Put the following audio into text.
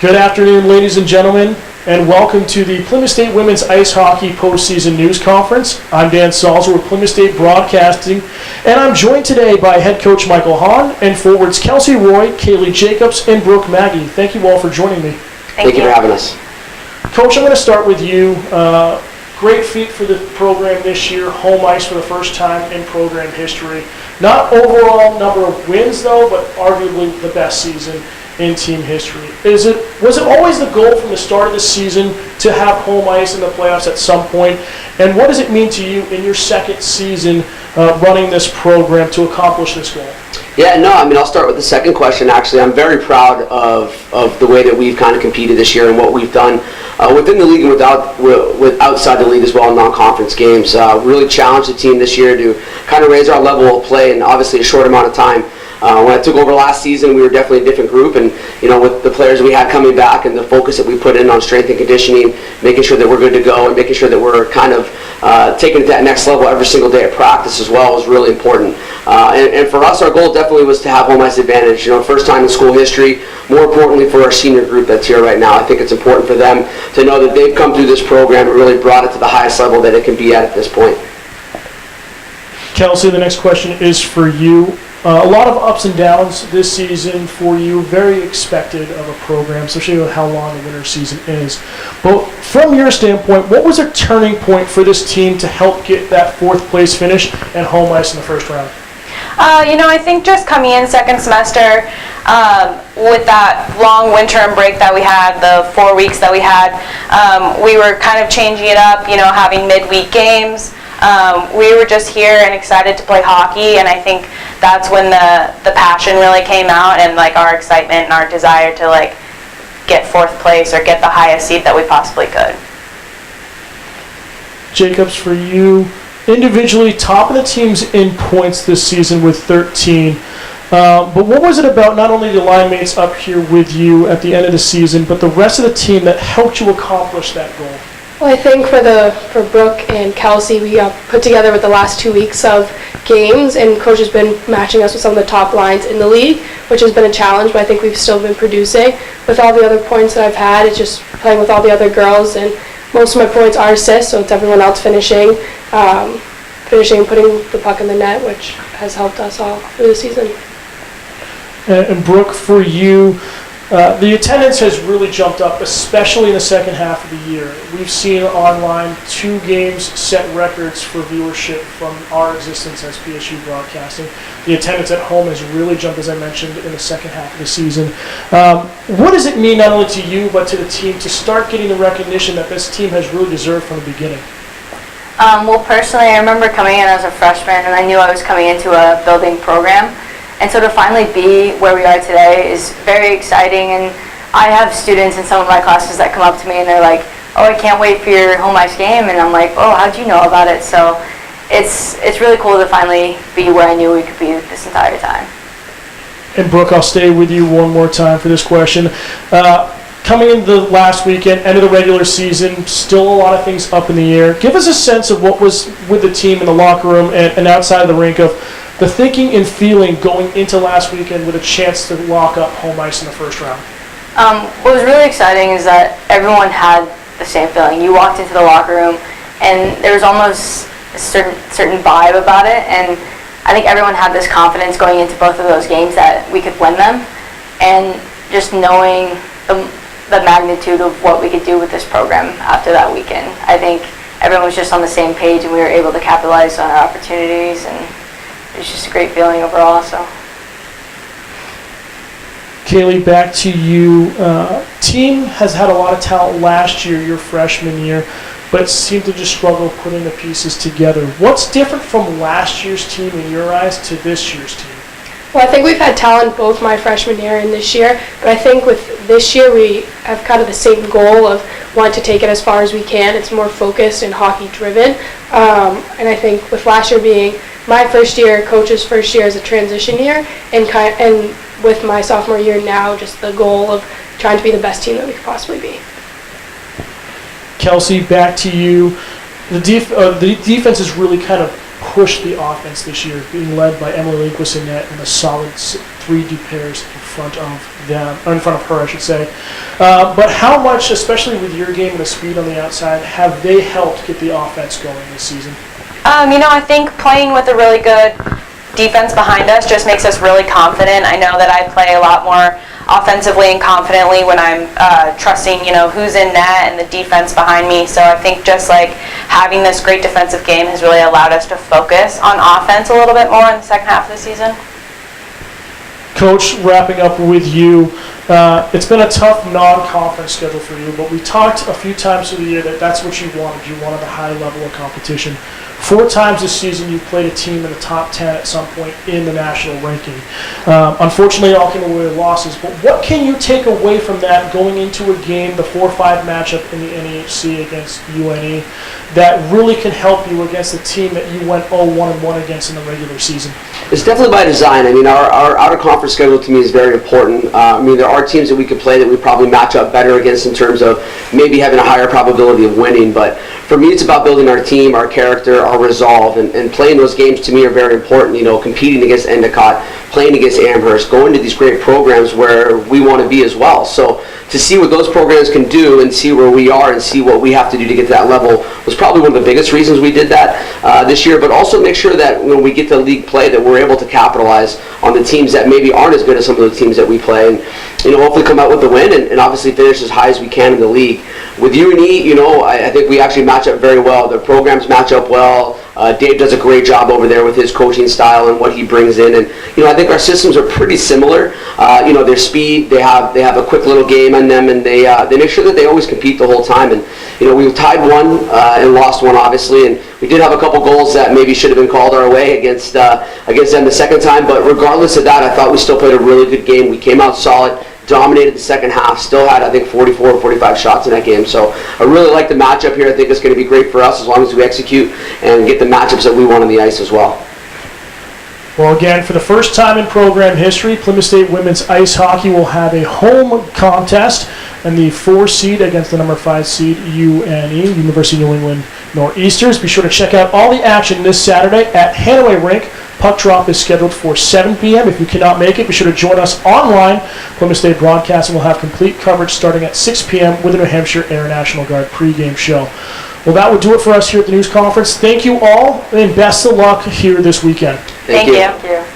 Good afternoon, ladies and gentlemen, and welcome to the Plymouth State Women's Ice Hockey Postseason News Conference. I'm Dan Salzer with Plymouth State Broadcasting, and I'm joined today by Head Coach Mykul Haun and forwards Kelsey Roy, Kailey Jacobs, and Brooke Maggy. Thank you all for joining me. Thank you for having us. Coach, I'm going to start with you. Great feat for the program this year, home ice for the first time in program history. Not overall number of wins, though, but arguably the best season in team history. Was it always the goal from the start of the season to have home ice in the playoffs at some point? And what does it mean to you in your second season running this program to accomplish this goal? Yeah, no, I'll start with the second question, actually. I'm very proud of the way that we've kind of competed this year and what we've done within the league and outside the league as well in non-conference games. Really challenged the team this year to kind of raise our level of play in obviously a short amount of time. When I took over last season, we were definitely a different group, and with the players we had coming back and the focus that we put in on strength and conditioning, making sure that we're good to go and making sure that we're kind of taking it to that next level every single day of practice as well was really important. And for us, our goal definitely was to have home ice advantage. First time in school history. More importantly, for our senior group that's here right now, I think it's important for them to know that they've come through this program and really brought it to the highest level that it can be at this point. Kelsey, the next question is for you. A lot of ups and downs this season for you, very expected of a program, especially with how long the winter season is. But from your standpoint, what was a turning point for this team to help get that fourth place finish and home ice in the first round? I think just coming in second semester with that long winter break that we had, the 4 weeks that we had, we were kind of changing it up, having midweek games. We were just here and excited to play hockey, and I think that's when the passion really came out and our excitement and our desire to get fourth place or get the highest seed that we possibly could. Jacobs, for you, individually top of the teams in points this season with 13. But what was it about not only the line mates up here with you at the end of the season, but the rest of the team that helped you accomplish that goal? Well, I think for Brooke and Kelsey, we put together with the last 2 weeks of games, and Coach has been matching us with some of the top lines in the league, which has been a challenge, but I think we've still been producing. With all the other points that I've had, it's just playing with all the other girls, and most of my points are assists, so it's everyone else finishing and putting the puck in the net, which has helped us all through the season. And Brooke, for you, the attendance has really jumped up, especially in the second half of the year. We've seen online 2 games set records for viewership from our existence as PSU Broadcasting. The attendance at home has really jumped, as I mentioned, in the second half of the season. What does it mean not only to you but to the team to start getting the recognition that this team has really deserved from the beginning? Well, personally, I remember coming in as a freshman, and I knew I was coming into a building program. And so to finally be where we are today is very exciting. And I have students in some of my classes that come up to me and they're like, "Oh, I can't wait for your home ice game." And I'm like, "Oh, how'd you know about it?" So it's really cool to finally be where I knew we could be this entire time. And Brooke, I'll stay with you one more time for this question. Coming into the last weekend, end of the regular season, still a lot of things up in the air. Give us a sense of what was with the team in the locker room and outside of the rink of the thinking and feeling going into last weekend with a chance to lock up home ice in the first round. What was really exciting is that everyone had the same feeling. You walked into the locker room and there was almost a certain vibe about it, and I think everyone had this confidence going into both of those games that we could win them, and just knowing the magnitude of what we could do with this program after that weekend. I think everyone was just on the same page and we were able to capitalize on our opportunities, and it was just a great feeling overall. So, Kailey, back to you. Team has had a lot of talent last year, your freshman year, but seemed to just struggle putting the pieces together. What's different from last year's team in your eyes to this year's team? Well, I think we've had talent both my freshman year and this year, but I think with this year we have kind of the same goal of wanting to take it as far as we can. It's more focused and hockey driven, and I think with last year being my first year, Coach's first year as a transition year, and with my sophomore year now, just the goal of trying to be the best team that we could possibly be. Kelsey, back to you. The defense has really kind of pushed the offense this year, being led by Emily Lindquist in net and a solid 3 pairs in front of them, or in front of her, I should say. But how much, especially with your game and the speed on the outside, have they helped get the offense going this season? I think playing with a really good defense behind us just makes us really confident. I know that I play a lot more offensively and confidently when I'm trusting, who's in net and the defense behind me. So I think just like having this great defensive game has really allowed us to focus on offense a little bit more in the second half of the season. Coach, wrapping up with you, it's been a tough non-conference schedule for you, but we talked a few times through the year that that's what you wanted. You wanted a high level of competition. 4 times this season you've played a team in the top 10 at some point in the national ranking. Unfortunately, it all came away with losses, but what can you take away from that going into a game, the 4-5 matchup in the NHC against UNE, that really can help you against a team that you went 0-1-1 against in the regular season? It's definitely by design. I mean, our out-of-conference schedule to me is very important. There are teams that we could play that we probably match up better against in terms of maybe having a higher probability of winning. But for me, it's about building our team, our character, our resolve, and playing those games to me are very important. Competing against Endicott, playing against Amherst, going to these great programs where we want to be as well. So to see what those programs can do and see where we are and see what we have to do to get to that level was probably one of the biggest reasons we did that this year. But also make sure that when we get to league play that we're able to capitalize on the teams that maybe aren't as good as some of the teams that we play, and hopefully come out with the win and obviously finish as high as we can in the league. With UNE, I think we actually match up very well. The programs match up well. Dave does a great job over there with his coaching style and what he brings in, and I think our systems are pretty similar. Their speed, they have a quick little game on them, and they make sure that they always compete the whole time. And we tied one and lost one, obviously, and we did have a couple goals that maybe should have been called our way against them the second time. But regardless of that, I thought we still played a really good game. We came out solid, dominated the second half, still had, I think, 44 or 45 shots in that game. So I really like the matchup here. I think it's going to be great for us as long as we execute and get the matchups that we want on the ice as well. Well, again, for the first time in program history, Plymouth State women's ice hockey will have a home contest, and the 4 seed against the number 5 seed UNE, University of New England Nor'easters. Be sure to check out all the action this Saturday at Hanaway Rink. Puck drop is scheduled for 7 p.m. If you cannot make it, be sure to join us online. Plymouth State Broadcasting will have complete coverage starting at 6 p.m. with the New Hampshire Air National Guard pregame show. Well, that would do it for us here at the news conference. Thank you all, and best of luck here this weekend. Thank you. Thank you.